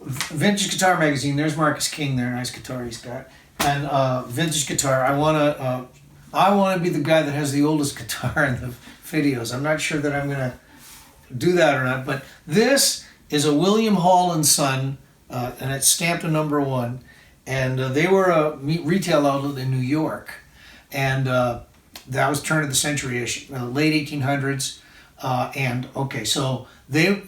Vintage Guitar Magazine. There's Marcus King there, nice guitar he's got. And vintage guitar. I wanna be the guy that has the oldest guitar in the videos. I'm not sure that I'm gonna do that or not, but this is a William Hall and Son, and it's stamped a #1, and they were a retail outlet in New York, and that was turn of the century-ish, late 1800s, and okay, so they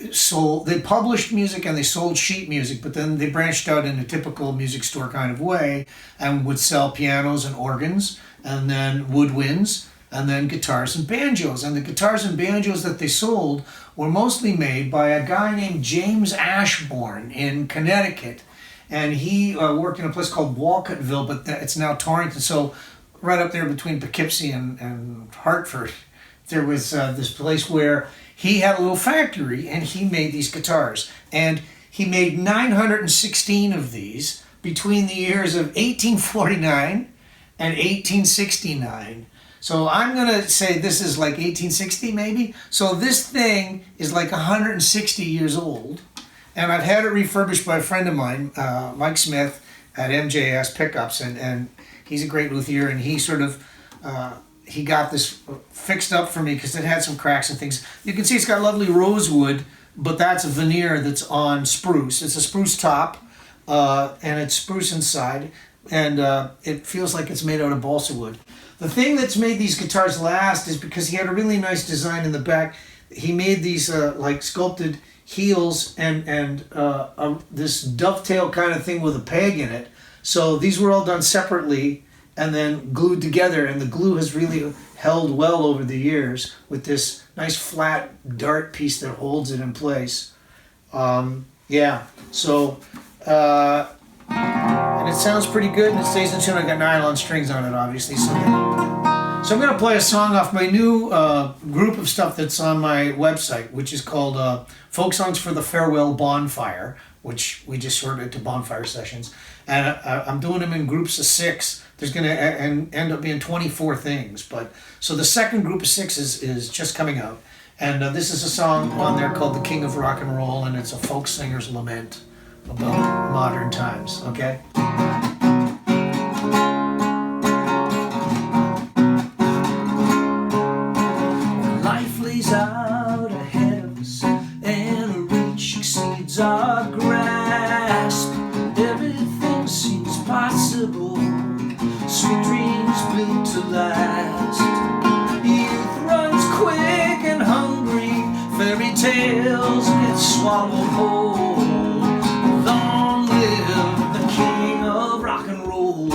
published music and they sold sheet music, but then they branched out in a typical music store kind of way and would sell pianos and organs, and then woodwinds, and then guitars and banjos. And the guitars and banjos that they sold were mostly made by a guy named James Ashbourne in Connecticut. And he worked in a place called Walcottville, but it's now Torrington. So right up there between Poughkeepsie and Hartford, there was this place where he had a little factory and he made these guitars. And he made 916 of these between the years of 1849 and 1869. So I'm going to say this is like 1860 maybe. So this thing is like 160 years old. And I've had it refurbished by a friend of mine, Mike Smith at MJS Pickups. And he's a great luthier, and he sort of, he got this fixed up for me because it had some cracks and things. You can see it's got lovely rosewood, but that's a veneer that's on spruce. It's a spruce top, and it's spruce inside, and it feels like it's made out of balsa wood. The thing that's made these guitars last is because he had a really nice design in the back. He made these like sculpted heels and this dovetail kind of thing with a peg in it. So these were all done separately and then glued together, and the glue has really held well over the years with this nice flat dart piece that holds it in place. Yeah, so and it sounds pretty good, and it stays in tune. I got nylon strings on it, obviously. So I'm going to play a song off my new group of stuff that's on my website, which is called Folk Songs for the Farewell Bonfire, which we just sorted to bonfire sessions. And I'm doing them in groups of 6. There's going to end up being 24 things. But so the second group of 6 is just coming out. And this is a song on there called The King of Rock and Roll, and it's a folk singer's lament about modern times, okay? Life lays out ahead of us, and our reach exceeds our grasp. Everything seems possible, sweet dreams built to last. Youth runs quick and hungry, fairy tales get swallowed whole. Long live the king of rock and roll.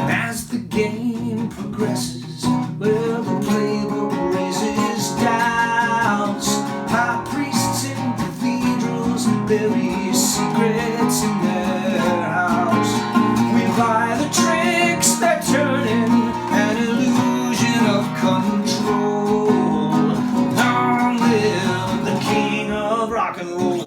As the game progresses, well, the playbook raises doubts. High priests in cathedrals bury secrets in their house. We buy the tricks that turn in an illusion of control. Long live the king of rock and roll.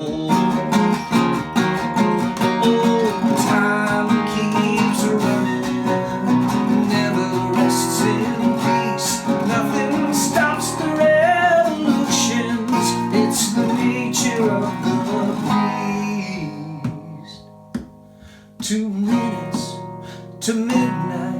Oh, time keeps running, never rests in peace. Nothing stops the revolutions, it's the nature of the beast. 2 minutes to midnight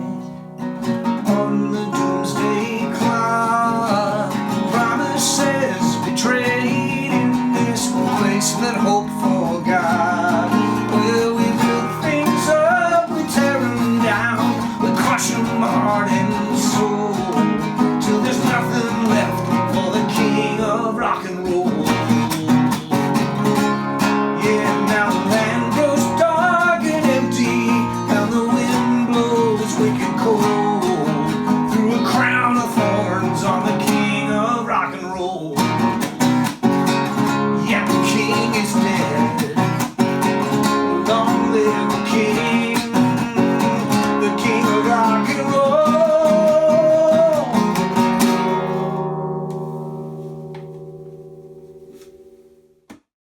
on the doomsday clock. Promises betrayed in this place that hope forgot. Well, we build things up, we tear them down, we crush them heart and soul, till there's nothing